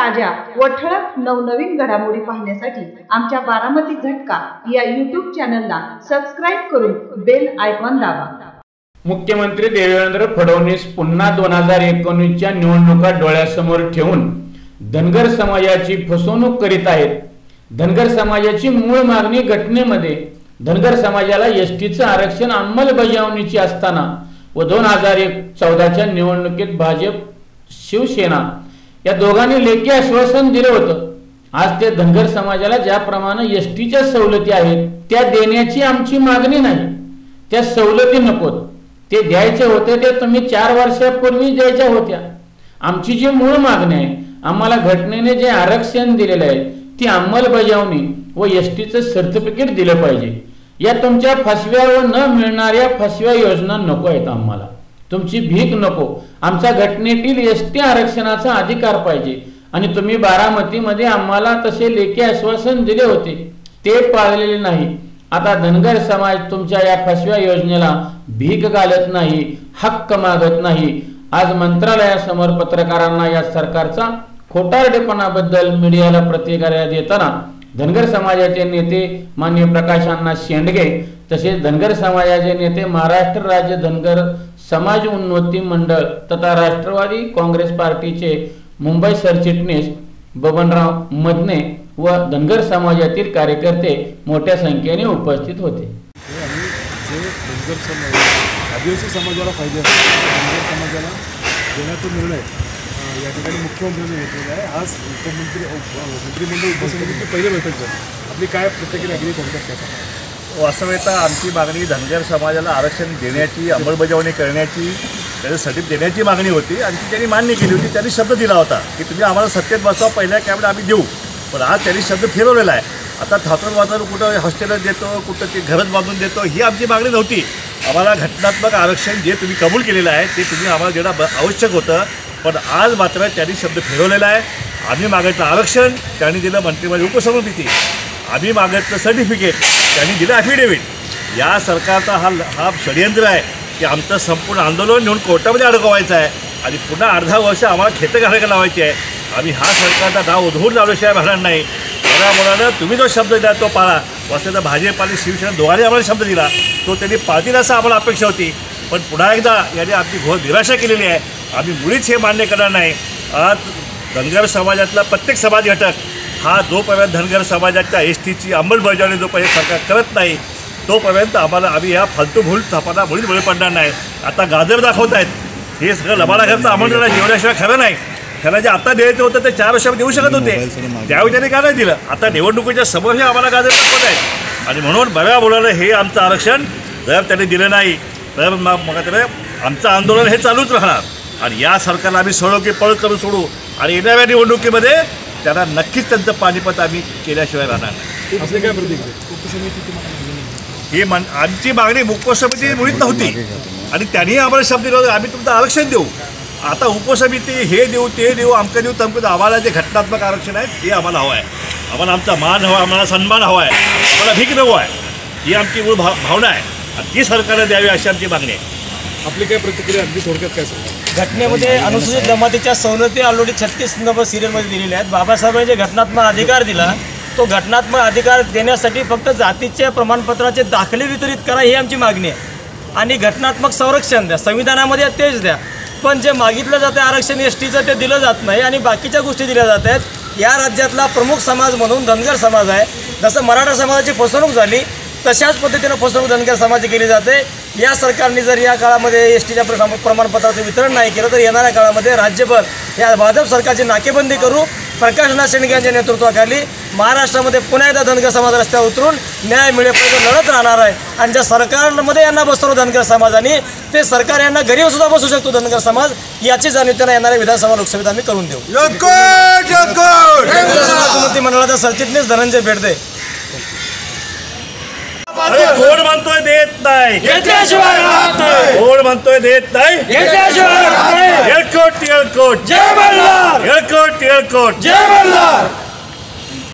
ताज्या व ठळक नवनवीन घडामोडी पाहण्यासाठी आमच्या बारामती झटका या YouTube चॅनलला सबस्क्राईब करून बेल आयकॉन दाबा। मुख्यमंत्री देवेंद्र फडणवीस पुन्हा 2019च्या निवडणुका डोळ्यासमोर ठेवून धनगर समाजाची फसवणूक करीत आहेत। धनगर समाजाची मूळ मागणी घटनेमध्ये धनगर समाजाला एसटीचं आरक्षण अंमलबजावणीची असताना व 2014च्या निवडणुकीत भाजप शिवसेना या दोघांनी लेखी आश्वासन दिलं होतं। आज ते धनगर समाजाला ज्याप्रमाणे एसटीच्या सवलती आहेत त्या देण्याची आमची मागणी नाही, त्या सवलती नकोत, ते द्यायचे होते ते तुम्ही 4 वर्षापूर्वी द्यायच्या होत्या। आमची जी मूळ मागणी आहे, आम्हाला घटनेने जे आरक्षण दिलेले आहे ती अंमलबजावणी व एसटीचं सर्टिफिकेट दिलं पाहिजे। या तुमच्या फसव्या व न मिळणाऱ्या फसव्या योजना नको आहेत, आम्हाला तुमची भीक नको। आमच्या घटनेतील एसटी आरक्षणाचा अधिकार पाहिजे आणि तुम्ही बारामतीमध्ये आम्हाला तसे लेखी आश्वासन दिले होते ते पाळलेले नाही। आता धनगर समाज तुमच्या या फसव्या योजनेला भीक घालत नाही, हक्क मागत नाही। आज मंत्रालयासमोर पत्रकारांना या सरकारचा खोटारडेपणाबद्दल मीडियाला प्रतिक्रिया देताना धनगर समाजाचे नेते माननीय प्रकाश अण्णा शेंडगे तसेच धनगर समाजाचे नेते महाराष्ट्र राज्य धनगर समाज उन्नती मंडळ तथा राष्ट्रवादी काँग्रेस पार्टीचे मुंबई सरचिटणीस बबनराव मदने व धनगर समाजातील कार्यकर्ते मोठ्या संख्येने उपस्थित होते। आदिवासी समाजाला पाहिजे धनगर समाजाला देण्याचा निर्णय या ठिकाणी मुख्यमंत्र्यांनी घेतलेला आहे। आज मंत्रिमंडळ उपसमितीची पहिली बैठक झाली, आपली काय प्रतिक्रिया अगदी थोडक्यात? वास्तविकता आमची मागणी धनगर समाजाला आरक्षण देण्याची, अंमलबजावणी करण्याची, त्याचं सर्टिफिकेट देण्याची मागणी होती आणि ती त्यांनी मान्य केली होती। त्यांनी शब्द दिला होता की तुम्ही आम्हाला सत्तेत बसवा, पहिल्या कॅबिनेट आम्ही देऊ, पण आज त्यांनी शब्द फिरवलेला आहे। आता थातून वाचून कुठं हॉस्टेलच देतो, कुठं ते घरच बांधून देतो, ही आमची मागणी नव्हती। आम्हाला घटनात्मक आरक्षण जे तुम्ही कबूल केलेलं आहे ते तुम्ही आम्हाला देणं आवश्यक होतं, पण आज मात्र त्यांनी शब्द फिरवलेला आहे। आम्ही मागितलं आरक्षण, त्यांनी दिलं मंत्रिमंडळ उपसमिती, आम्ही मागितलं सर्टिफिकेट, त्यांनी दिलं ॲफिडेव्हिट। या सरकारचा हा षडयंत्र आहे की आमचं संपूर्ण आंदोलन नेऊन कोर्टामध्ये अडकवायचं आहे आणि पुन्हा अर्धा वर्ष आम्हाला खेतं घालायला लावायची आहे। आम्ही हा सरकारचा डाव उधळून लावल्याशिवाय भागणार नाही। त्यामुळे तुम्ही जो शब्द दिला तो पाळा। वास्तविकता भाजप आणि शिवसेना दोघांनी आम्हाला शब्द दिला तो त्यांनी पाळतील असं आम्हाला अपेक्षा होती, पण पुन्हा एकदा यांनी आमची घोर निराशा केलेली आहे। आम्ही मुळीच हे मान्य करणार नाही। आज धनगर समाजातला प्रत्येक समाज घटक हा जोपर्यंत धनगर समाजाच्या एसटीची अंमलबजावणी जोपर्यंत सरकार करत नाही तोपर्यंत आम्ही या फालतू भूल थापांना मुळीच बळी पडणार नाही। आता गाजर दाखवत आहेत, हे सगळं लबाडाघरचं आमंत्रण जेवल्याशिवाय खरं नाही। त्यांना जे आता द्यायचं होतं ते 4 वर्षामध्ये देऊ शकत होते, त्यावेळी त्यांनी का नाही दिलं? आता निवडणुकीच्या समोर हे आम्हाला गाजर दाखवत आहेत आणि म्हणून बऱ्या बोलायला हे आमचं आरक्षण जर त्यांनी दिलं नाही तर मग आमचं आंदोलन हे चालूच राहणार आणि या सरकारला आम्ही सोडू की पळ करून सोडू आणि येणाऱ्या निवडणुकीमध्ये त्यांना नक्कीच त्यांचं पानिपत आम्ही केल्याशिवाय राहणार नाही। काय प्रतिक्रिया? ही आमची मागणी उपसमिती मुळीच नव्हती आणि त्यांनी आम्हाला शब्द दिला होता आम्ही तुमचं आरक्षण देऊ। आता उपसमिती हे देऊ ते देऊ अमकं देऊ तमकं देऊ, आम्हाला जे घटनात्मक आरक्षण आहे ते आम्हाला हवं आहे। आम्हाला आमचा मान हवा, आम्हाला सन्मान हवा आहे, आम्हाला भीक नको आहे। ही आमची मूळ भावना आहे आणि ती सरकारने द्यावी अशी आमची मागणी आहे। आपली काय प्रतिक्रिया अगदी थोडक्यात काय सांगा? घटनेमध्ये अनुसूचित जमातीच्या सवलती ऑलरेडी 36 नंबर सिरियलमध्ये दिलेल्या आहेत। बाबासाहेबांनी जे घटनात्मक अधिकार दिला तो घटनात्मक अधिकार देण्यासाठी फक्त जातीच्या प्रमाणपत्राचे दाखले वितरित करा ही आमची मागणी आहे आणि घटनात्मक संरक्षण द्या, संविधानामध्ये तेच द्या। पण जे मागितलं जातं आरक्षण एसटीचं ते दिलं जात नाही आणि बाकीच्या गोष्टी दिल्या जात आहेत। या राज्यातला प्रमुख समाज म्हणून धनगर समाज आहे। जसं मराठा समाजाची फसवणूक झाली तशाच पद्धतीनं फसवणूक धनगर समाजाची केली जाते। या सरकारने जर या काळामध्ये एसटीच्या प्रमाणपत्राचं वितरण नाही केलं तर येणाऱ्या काळामध्ये राज्यभर या भाजप सरकारची नाकेबंदी करू। प्रकाश अण्णा शेंडगे यांच्या नेतृत्वाखाली महाराष्ट्रामध्ये पुन्हा एकदा धनगर समाज रस्त्यावर उतरून न्याय मिळेपर्यंत लढत राहणार आहे आणि ज्या सरकारमध्ये यांना बसवलं धनगर समाजाने ते सरकार यांना घरी सुद्धा बसू शकतो धनगर समाज, याची जाणीव त्यांना येणाऱ्या विधानसभा लोकसभेत आम्ही करून देऊ। मंत्रिमंडळाचा सरचिटणीस धनंजय बेडदे कोण म्हणतोय देत नाही, कोण म्हणतोय देत नाही, येळकोट येळकोट जय मल्हार, येळकोट येळकोट जय मल्हार।